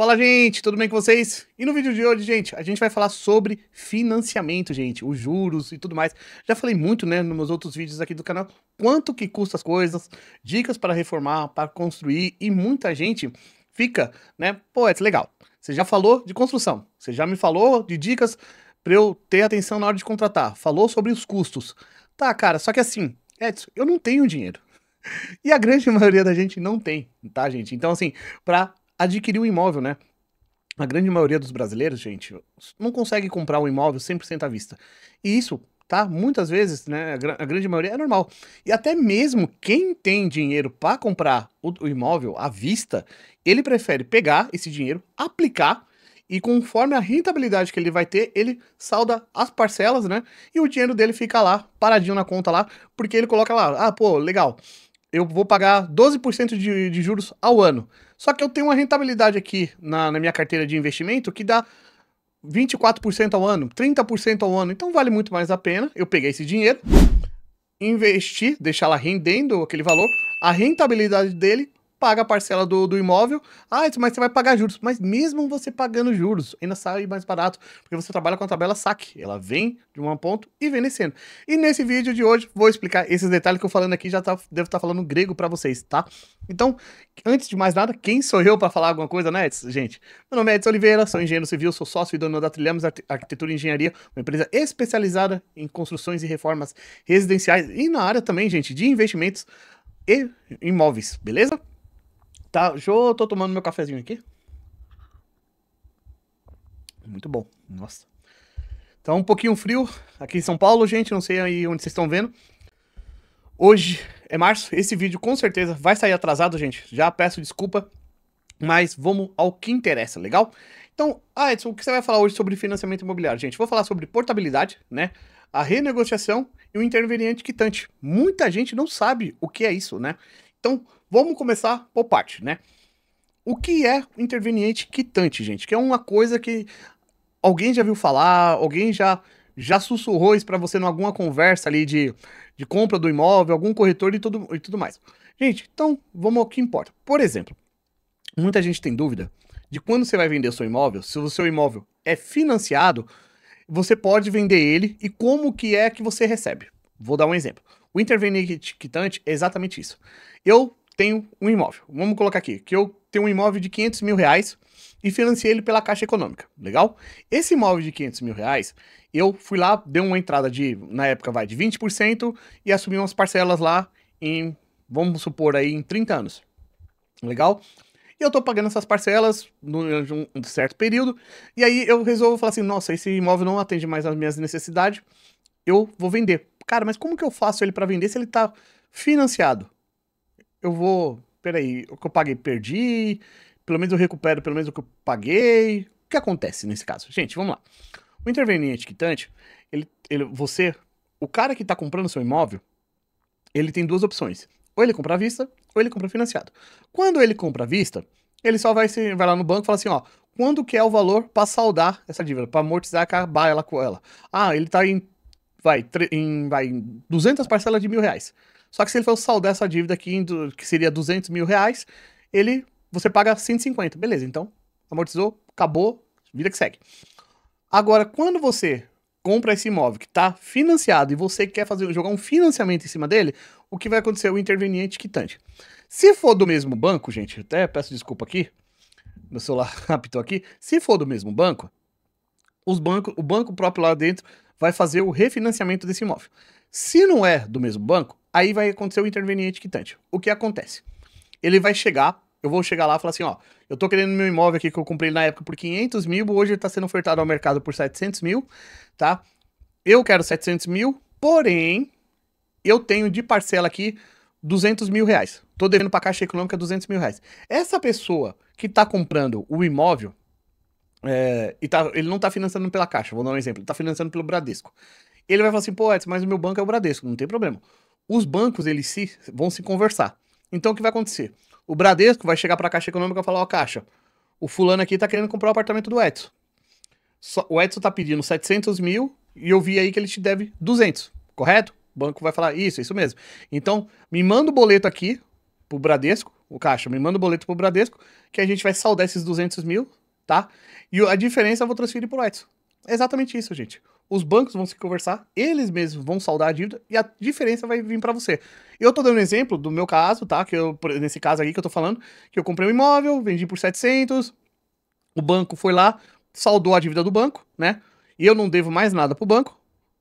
Fala, gente, tudo bem com vocês? E no vídeo de hoje, gente, a gente vai falar sobre financiamento, gente, os juros e tudo mais. Já falei muito, né, nos meus outros vídeos aqui do canal, quanto que custa as coisas, dicas para reformar, para construir, e muita gente fica, né, pô, é legal, você já falou de construção, você já me falou de dicas para eu ter atenção na hora de contratar, falou sobre os custos. Tá, cara, só que assim, Edson, eu não tenho dinheiro. E a grande maioria da gente não tem, tá, gente? Então, assim, para adquirir um imóvel, né? A grande maioria dos brasileiros, gente, não consegue comprar um imóvel 100% à vista. E isso, tá? Muitas vezes, né? A grande maioria é normal. E até mesmo quem tem dinheiro para comprar o imóvel à vista, ele prefere pegar esse dinheiro, aplicar e conforme a rentabilidade que ele vai ter, ele salda as parcelas, né? E o dinheiro dele fica lá, paradinho na conta lá, porque ele coloca lá, ah, pô, legal, eu vou pagar 12% de juros ao ano. Só que eu tenho uma rentabilidade aqui na minha carteira de investimento que dá 24% ao ano, 30% ao ano. Então vale muito mais a pena eu pegar esse dinheiro, investir, deixar lá rendendo aquele valor, a rentabilidade dele paga a parcela do imóvel. Ah, mas você vai pagar juros. Mas mesmo você pagando juros, ainda sai mais barato, porque você trabalha com a tabela saque. Ela vem de um ponto e vem descendo. E nesse vídeo de hoje, vou explicar esses detalhes que eu falando aqui, devo estar falando grego para vocês, tá? Então, antes de mais nada, quem sou eu para falar alguma coisa, né, Edson? Gente, meu nome é Edson Oliveira, sou engenheiro civil, sou sócio e dono da Trilhamos Arquitetura e Engenharia, uma empresa especializada em construções e reformas residenciais e na área também, gente, de investimentos e imóveis, beleza? Tá, eu tô tomando meu cafezinho aqui. Muito bom, nossa. Tá um pouquinho frio aqui em São Paulo, gente, não sei aí onde vocês estão vendo. Hoje é março, esse vídeo com certeza vai sair atrasado, gente. Já peço desculpa, mas vamos ao que interessa, legal? Então, Edson, o que você vai falar hoje sobre financiamento imobiliário, gente? Vou falar sobre portabilidade, né? A renegociação e o interveniente quitante. Muita gente não sabe o que é isso, né? Então, vamos começar por parte, né? O que é o interveniente quitante, gente? Que é uma coisa que alguém já viu falar, alguém já sussurrou isso para você em alguma conversa ali de compra do imóvel, algum corretor e tudo mais. Gente, então vamos ao que importa. Por exemplo, muita gente tem dúvida de quando você vai vender o seu imóvel, se o seu imóvel é financiado, você pode vender ele e como que é que você recebe. Vou dar um exemplo. O interveniente quitante é exatamente isso. Eu tenho um imóvel, vamos colocar aqui, que eu tenho um imóvel de 500 mil reais e financiei ele pela Caixa Econômica, legal? Esse imóvel de 500 mil reais, eu fui lá, dei uma entrada na época de 20% e assumi umas parcelas lá em, vamos supor aí, em 30 anos, legal? E eu tô pagando essas parcelas de um certo período, e aí eu resolvo falar assim, nossa, esse imóvel não atende mais às minhas necessidades, eu vou vender. Cara, mas como que eu faço ele para vender se ele tá financiado? Peraí, o que eu paguei, perdi, pelo menos eu recupero pelo menos o que eu paguei. O que acontece nesse caso? Gente, vamos lá. O interveniente quitante, o cara que tá comprando seu imóvel, ele tem duas opções. Ou ele compra à vista, ou ele compra financiado. Quando ele compra à vista, ele só vai lá no banco e fala assim, ó, quando que é o valor para saldar essa dívida, para amortizar, acabar ela com ela. Ah, ele tá em 200 parcelas de R$ 1.000. Só que se ele for saldar essa dívida aqui, que seria 200 mil reais, você paga 150. Beleza, então amortizou, acabou, vida que segue. Agora, quando você compra esse imóvel que está financiado e você quer jogar um financiamento em cima dele, o que vai acontecer? O interveniente quitante. Se for do mesmo banco, gente, até peço desculpa aqui, meu celular apitou aqui, se for do mesmo banco, o banco próprio lá dentro vai fazer o refinanciamento desse imóvel. Se não é do mesmo banco, aí vai acontecer o interveniente quitante. O que acontece? Eu vou chegar lá e falar assim, ó, eu tô querendo meu imóvel aqui que eu comprei na época por 500 mil, hoje ele tá sendo ofertado ao mercado por 700 mil, tá? Eu quero 700 mil, porém, eu tenho de parcela aqui 200 mil reais. Tô devendo pra Caixa Econômica 200 mil reais. Essa pessoa que tá comprando o imóvel, ele não tá financiando pela Caixa, vou dar um exemplo, ele tá financiando pelo Bradesco. Ele vai falar assim, pô, Edson, mas o meu banco é o Bradesco, não tem problema. Os bancos, vão se conversar. Então, o que vai acontecer? O Bradesco vai chegar pra Caixa Econômica e falar, ó, Caixa, o fulano aqui tá querendo comprar o apartamento do Edson. O Edson tá pedindo 700 mil e eu vi aí que ele te deve 200, correto? O banco vai falar, isso mesmo. Então, me manda o boleto aqui pro Bradesco, o caixa me manda o boleto pro Bradesco, que a gente vai saldar esses 200 mil, tá? E a diferença eu vou transferir pro Edson. É exatamente isso, gente. Os bancos vão se conversar, eles mesmos vão saldar a dívida e a diferença vai vir para você. Eu tô dando um exemplo do meu caso, tá? Nesse caso aqui que eu tô falando, que eu comprei um imóvel, vendi por 700, o banco foi lá, saldou a dívida do banco, né? E eu não devo mais nada pro banco.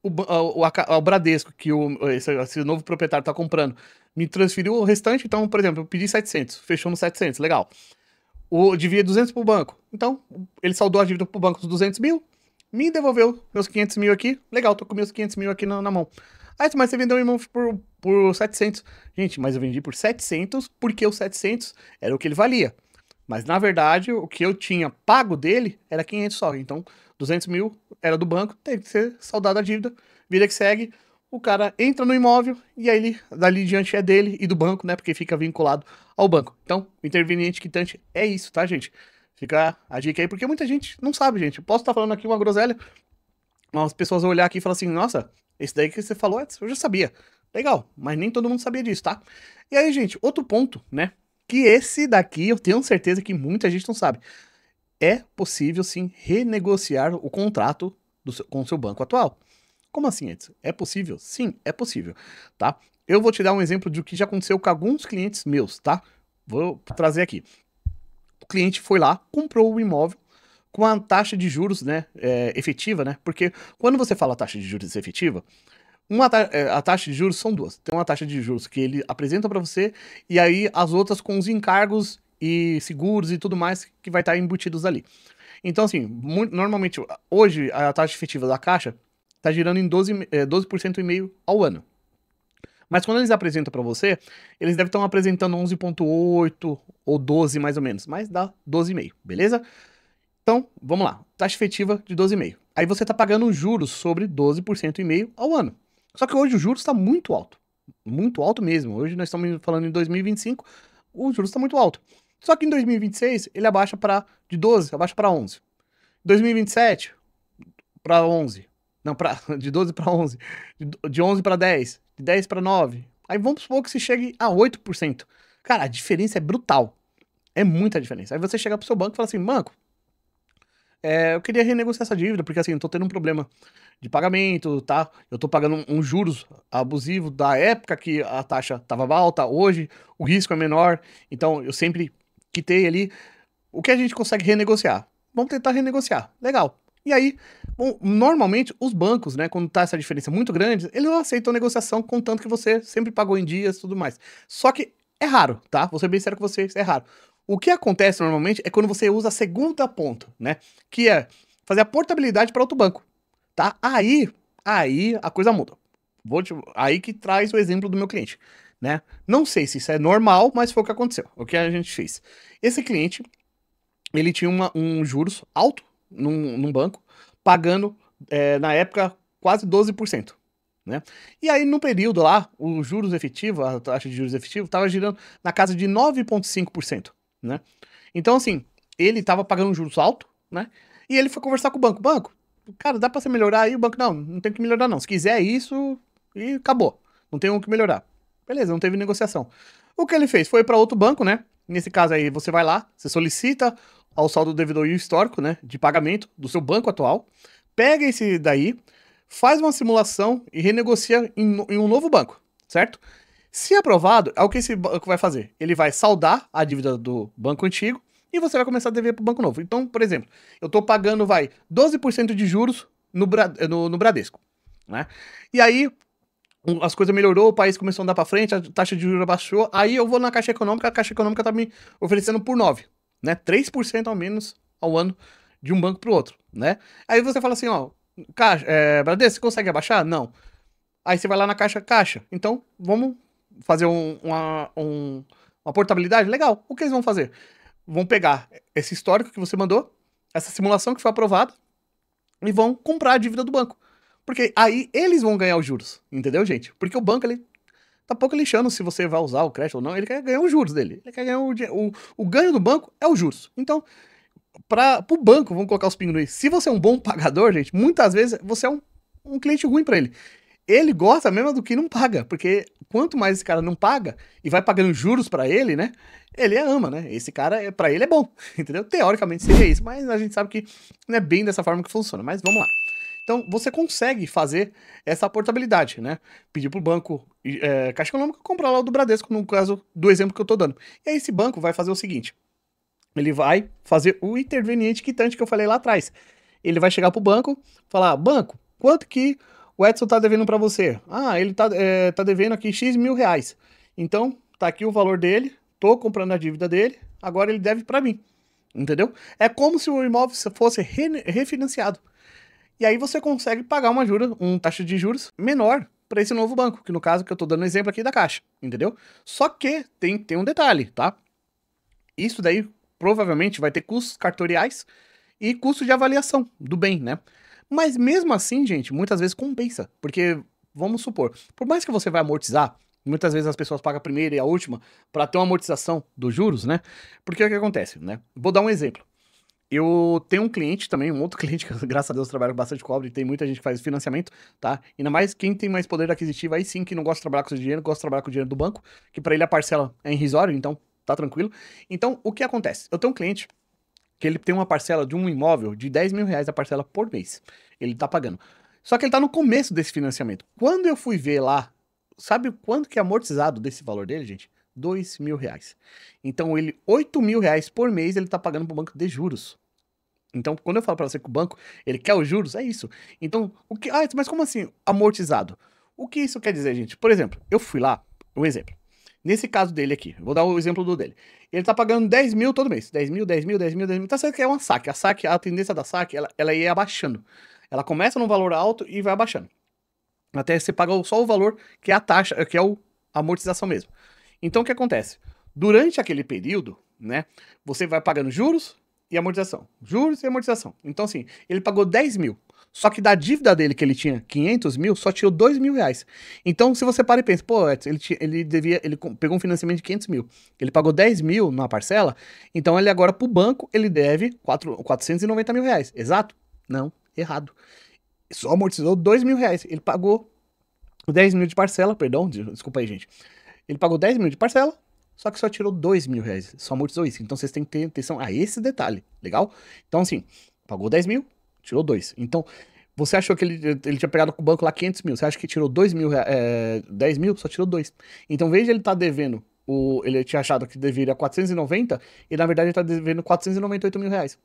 O Bradesco, que esse novo proprietário tá comprando, me transferiu o restante. Então, por exemplo, eu pedi 700, fechou no 700, legal. Devia 200 pro banco. Então, ele saldou a dívida pro banco dos 200 mil, me devolveu meus 500 mil aqui. Legal, tô com meus 500 mil aqui na mão. Aí, mas você vendeu o imóvel por 700. Gente, mas eu vendi por 700 porque o 700 era o que ele valia. Mas, na verdade, o que eu tinha pago dele era 500 só. Então, 200 mil era do banco, teve que ser saldada a dívida. Vida que segue, o cara entra no imóvel e aí ele, dali em diante é dele e do banco, né? Porque fica vinculado ao banco. Então, o interveniente quitante é isso, tá, gente? Fica a dica aí, porque muita gente não sabe, gente. Eu posso estar falando aqui uma groselha, as pessoas vão olhar aqui e falar assim, nossa, esse daí que você falou, eu já sabia. Legal, mas nem todo mundo sabia disso, tá? E aí, gente, outro ponto, né? Que esse daqui eu tenho certeza que muita gente não sabe. É possível, sim, renegociar o contrato com o seu banco atual. Como assim, Edson? É possível? Sim, é possível, tá? Eu vou te dar um exemplo de o que já aconteceu com alguns clientes meus, tá? Vou trazer aqui. O cliente foi lá, comprou o imóvel com a taxa de juros, né, efetiva, né? Porque quando você fala taxa de juros efetiva, a taxa de juros são duas. Tem uma taxa de juros que ele apresenta para você e aí as outras com os encargos e seguros e tudo mais que vai estar embutidos ali. Então, assim, normalmente, hoje a taxa efetiva da Caixa está girando em 12% e meio ao ano. Mas quando eles apresentam para você, eles devem estar apresentando 11,8 ou 12 mais ou menos, mas dá 12,5, beleza? Então, vamos lá, taxa efetiva de 12,5. Aí você está pagando juros sobre 12% e meio ao ano. Só que hoje o juros está muito alto mesmo. Hoje nós estamos falando em 2025, o juros está muito alto. Só que em 2026 ele abaixa de 12, abaixa para 11. 2027 para 11. Não, de 12 para 11. De 11 para 10. De 10 para 9. Aí vamos supor que se chegue a 8%. Cara, a diferença é brutal. É muita diferença. Aí você chega pro seu banco e fala assim, banco, eu queria renegociar essa dívida, porque assim, eu tô tendo um problema de pagamento, tá? Eu tô pagando um juros abusivo da época que a taxa tava alta, hoje o risco é menor, então eu sempre quitei ali. O que a gente consegue renegociar? Vamos tentar renegociar. Legal. E aí, bom, normalmente os bancos, né, quando tá essa diferença muito grande, eles não aceitam negociação contanto que você sempre pagou em dias e tudo mais. Só que é raro, tá? Vou ser bem sério com vocês, é raro. O que acontece normalmente é quando você usa a segunda ponta, né? Que é fazer a portabilidade para outro banco, tá? Aí a coisa muda. Aí que traz o exemplo do meu cliente, né? Não sei se isso é normal, mas foi o que aconteceu, o que a gente fez. Esse cliente, ele tinha um juros alto num banco, pagando, na época, quase 12%. Né? E aí, no período lá, o juros efetivo, a taxa de juros efetivo, estava girando na casa de 9,5%. Né? Então, assim, ele estava pagando um juros alto, né? E ele foi conversar com o banco. Banco, cara, dá para você melhorar aí? O banco, não tem que melhorar, não. Se quiser isso, e acabou. Não tem o que melhorar. Beleza, não teve negociação. O que ele fez? Foi para outro banco, né? Nesse caso aí, você vai lá, você solicita ao saldo devedor e o histórico, né, de pagamento do seu banco atual, pega esse daí, faz uma simulação e renegocia em um novo banco, certo? Se aprovado, é o que esse banco vai fazer. Ele vai saldar a dívida do banco antigo e você vai começar a dever para o banco novo. Então, por exemplo, eu estou pagando, 12% de juros no Bradesco, né? E aí, as coisas melhorou, o país começou a andar para frente, a taxa de juros abaixou, aí eu vou na Caixa Econômica, a Caixa Econômica está me oferecendo por 9, né? 3% ao menos ao ano de um banco para o outro, né? Aí você fala assim, ó, Bradesco, você consegue abaixar? Não. Aí você vai lá na Caixa, então vamos fazer uma portabilidade? Legal. O que eles vão fazer? Vão pegar esse histórico que você mandou, essa simulação que foi aprovada, e vão comprar a dívida do banco. Porque aí eles vão ganhar os juros, entendeu, gente? Porque o banco, ele tá pouco lixando se você vai usar o crédito ou não, ele quer ganhar os juros dele. Ele quer ganhar o ganho do banco é os juros. Então, pro banco, vamos colocar os pingos aí. Se você é um bom pagador, gente, muitas vezes você é um cliente ruim para ele. ele gosta mesmo do que não paga, porque quanto mais esse cara não paga e vai pagando juros pra ele, né? Ele ama, né? Esse cara, pra ele é bom, entendeu? Teoricamente seria isso, mas a gente sabe que não é bem dessa forma que funciona. Mas vamos lá. Então, você consegue fazer essa portabilidade, né? Pedir pro banco Caixa Econômica comprar lá o do Bradesco, no caso do exemplo que eu tô dando. E aí esse banco vai fazer o seguinte, ele vai fazer o interveniente quitante que eu falei lá atrás. Ele vai chegar pro banco, falar, banco, quanto que o Edson tá devendo pra você? Ah, ele tá devendo aqui X mil reais. Então, tá aqui o valor dele, tô comprando a dívida dele, agora ele deve pra mim. Entendeu? É como se o imóvel fosse refinanciado. E aí você consegue pagar uma taxa de juros menor para esse novo banco, que no caso que eu tô dando exemplo aqui da Caixa, entendeu? Só que tem um detalhe, tá? Isso daí provavelmente vai ter custos cartoriais e custo de avaliação do bem, né? Mas mesmo assim, gente, muitas vezes compensa, porque vamos supor, por mais que você vai amortizar, muitas vezes as pessoas pagam a primeira e a última para ter uma amortização dos juros, né? Porque o que acontece, né? Vou dar um exemplo. Eu tenho um cliente também, um outro cliente que, graças a Deus, trabalha com bastante cobre, tem muita gente que faz financiamento, tá? Ainda mais quem tem mais poder aquisitivo, aí sim que não gosta de trabalhar com esse dinheiro, gosta de trabalhar com o dinheiro do banco, que para ele a parcela é irrisória, então tá tranquilo. Então, o que acontece? Eu tenho um cliente que ele tem uma parcela de um imóvel de 10 mil reais a parcela por mês. Ele tá pagando. Só que ele tá no começo desse financiamento. Quando eu fui ver lá, sabe quanto que é amortizado desse valor dele, gente? 2 mil reais. Então, ele, 8 mil reais por mês, ele tá pagando pro banco de juros. Então, quando eu falo pra você que o banco, ele quer os juros, é isso. Então, o que... Ah, mas como assim, amortizado? O que isso quer dizer, gente? Por exemplo, eu fui lá, um exemplo. Nesse caso dele aqui, vou dar o exemplo do dele. Ele tá pagando 10 mil todo mês. 10 mil, 10 mil, 10 mil, 10 mil. Tá certo que é uma saque. A saque, a tendência da saque, ela ia abaixando. Ela começa num valor alto e vai abaixando. Até você paga só o valor que é a taxa, que é a amortização mesmo. Então, o que acontece? Durante aquele período, né, você vai pagando juros e amortização. Juros e amortização. Então, assim, ele pagou 10 mil. Só que da dívida dele, que ele tinha 500 mil, só tirou 2 mil reais. Então, se você para e pensa, pô, Edson, ele pegou um financiamento de 500 mil. Ele pagou 10 mil na parcela, então ele agora pro banco, ele deve 490 mil reais. Exato? Não, errado. Só amortizou 2 mil reais. Ele pagou 10 mil de parcela, perdão, desculpa aí, gente. Ele pagou 10 mil de parcela, só que só tirou 2 mil reais. Só amortizou isso. Então vocês têm que ter atenção a esse detalhe, legal? Então, assim, pagou 10 mil, tirou 2. Então, você achou que ele tinha pegado com o banco lá 500 mil. Você acha que tirou 2 mil, 10 mil, só tirou 2. Então, veja ele tá devendo, ele tinha achado que deveria 490, e na verdade ele tá devendo 498 mil reais.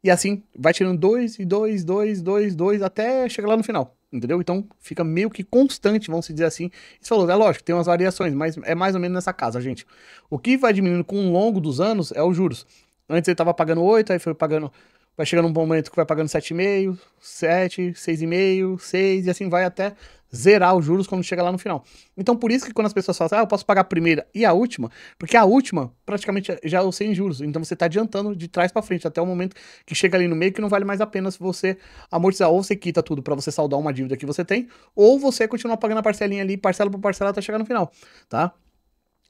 E assim, vai tirando 2 e 2, 2, 2, 2, até chegar lá no final, entendeu? Então, fica meio que constante, vamos dizer assim. Você falou, é lógico, tem umas variações, mas é mais ou menos nessa casa, gente. O que vai diminuindo com o longo dos anos é os juros. Antes ele tava pagando 8, aí foi pagando, vai chegando um momento que vai pagando 7,5, 7, 6,5, 6, e assim vai até zerar os juros quando chega lá no final. Então, por isso que quando as pessoas falam assim, eu posso pagar a primeira e a última, porque a última praticamente já é o sem juros. Então, você está adiantando de trás para frente até o momento que chega ali no meio que não vale mais a pena se você amortizar. Ou você quita tudo para você saldar uma dívida que você tem, ou você continua pagando a parcelinha ali, parcela por parcela até chegar no final, tá?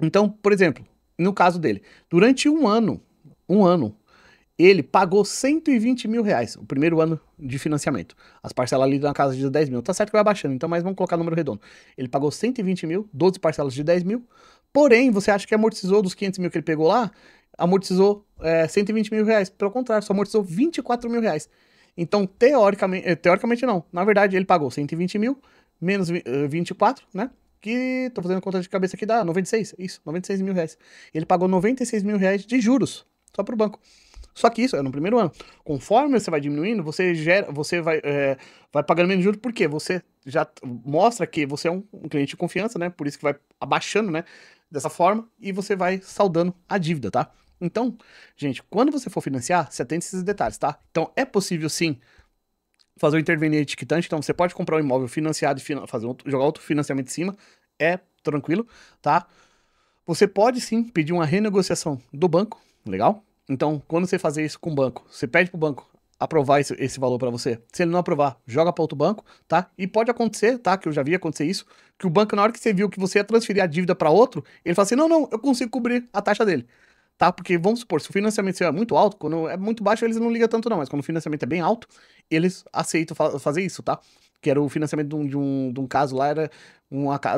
Então, por exemplo, no caso dele, durante um ano, ele pagou 120 mil reais, o primeiro ano de financiamento. As parcelas ali na casa de 10 mil. Tá certo que vai baixando, então, mas vamos colocar número redondo. Ele pagou 120 mil, 12 parcelas de 10 mil. Porém, você acha que amortizou dos 500 mil que ele pegou lá? Amortizou 120 mil reais. Pelo contrário, só amortizou 24 mil reais. Então, teoricamente não. Na verdade, ele pagou 120 mil, menos 24, né? Que, tô fazendo conta de cabeça aqui, dá 96, isso, 96 mil reais. Ele pagou 96 mil reais de juros, só pro banco. Só que isso é no primeiro ano. Conforme você vai diminuindo, você vai pagando menos juros, porque você já mostra que você é um cliente de confiança, né? Por isso que vai abaixando, né? Dessa forma, e você vai saldando a dívida, tá? Então, gente, quando você for financiar, você atente esses detalhes, tá? Então, é possível sim fazer o interveniente quitante. Então, você pode comprar um imóvel financiado e jogar outro financiamento em cima. É tranquilo, tá? Você pode sim pedir uma renegociação do banco, legal? Então, quando você fazer isso com o banco, você pede pro banco aprovar esse valor para você. Se ele não aprovar, joga para outro banco, tá? E pode acontecer, tá? Que eu já vi acontecer isso, que o banco, na hora que você viu que você ia transferir a dívida para outro, ele fala assim, não, eu consigo cobrir a taxa dele. tá? Porque vamos supor, se o financiamento seu é muito alto, quando é muito baixo eles não ligam tanto não, mas quando o financiamento é bem alto, eles aceitam fazer isso, tá? Que era o financiamento de um caso lá,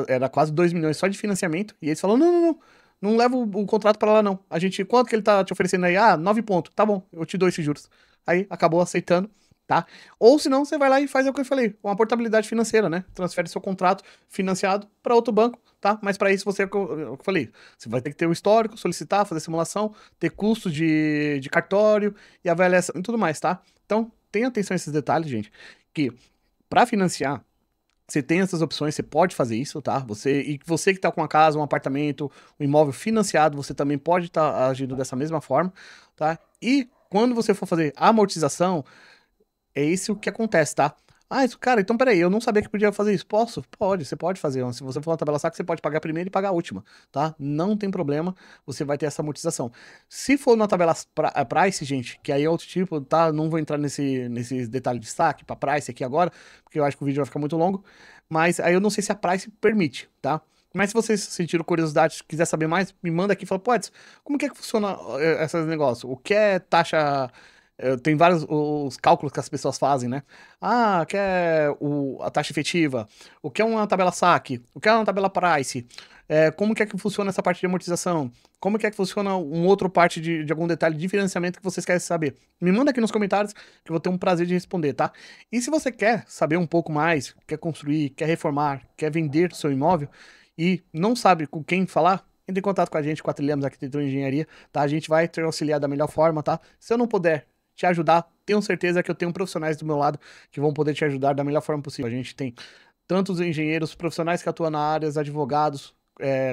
era quase 2 milhões só de financiamento, e eles falaram, não leva o contrato pra lá não. Quanto que ele tá te oferecendo aí? Ah, 9 pontos, tá bom, eu te dou esses juros. Aí acabou aceitando, tá? Ou senão você vai lá e faz o que eu falei, uma portabilidade financeira, né? Transfere seu contrato financiado para outro banco, tá? Mas para isso você, é o que eu falei, você vai ter que ter o histórico, solicitar, fazer simulação, ter custo de cartório e avaliação e tudo mais, tá? Então, tenha atenção a esses detalhes, gente, que para financiar, você tem essas opções, você pode fazer isso, tá? Você que tá com uma casa, um apartamento, um imóvel financiado, você também pode estar agindo dessa mesma forma, tá? E quando você for fazer a amortização, é isso que acontece, tá? Ah, isso, cara, então peraí, eu não sabia que podia fazer isso. Posso? Pode, você pode fazer. Se você for uma tabela saque, você pode pagar a primeira e pagar a última, tá? Não tem problema, você vai ter essa amortização. Se for na tabela price, gente, que aí é outro tipo, tá? Não vou entrar nesses detalhes de saque pra price aqui agora, porque eu acho que o vídeo vai ficar muito longo, mas aí eu não sei se a price permite, tá? Mas se vocês sentiram curiosidade, quiser saber mais, me manda aqui e fala, pô, Edson, como que funciona esse negócio? O que é taxa. Tem vários os cálculos que as pessoas fazem, né? Ah, que é a taxa efetiva, o que é uma tabela saque, o que é uma tabela price, como que é que funciona essa parte de amortização, como que é que funciona um outro parte de algum detalhe de financiamento que vocês querem saber. Me manda aqui nos comentários que eu vou ter um prazer de responder, tá? E se você quer saber um pouco mais, quer construir, quer reformar, quer vender o seu imóvel e não sabe com quem falar, entre em contato com a gente, com a Trilhamos Arquitetura e Engenharia, tá? A gente vai te auxiliar da melhor forma, tá? Se eu não puder te ajudar, tenho certeza que eu tenho profissionais do meu lado que vão poder te ajudar da melhor forma possível. A gente tem tantos engenheiros, profissionais que atuam na área, advogados,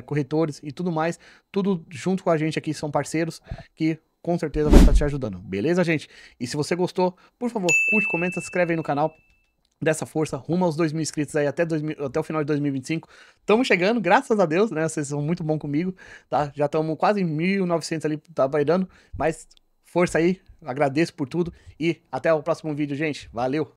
corretores e tudo mais, tudo junto com a gente aqui, são parceiros que com certeza vai estar te ajudando, beleza, gente? E se você gostou, por favor, curte, comenta, se inscreve aí no canal, dessa força, rumo aos 2.000 inscritos aí até o final de 2025. Estamos chegando, graças a Deus, né? Vocês são muito bons comigo, tá? Já estamos quase em 1.900 ali, tá bailando, mas força aí, agradeço por tudo e até o próximo vídeo, gente. Valeu!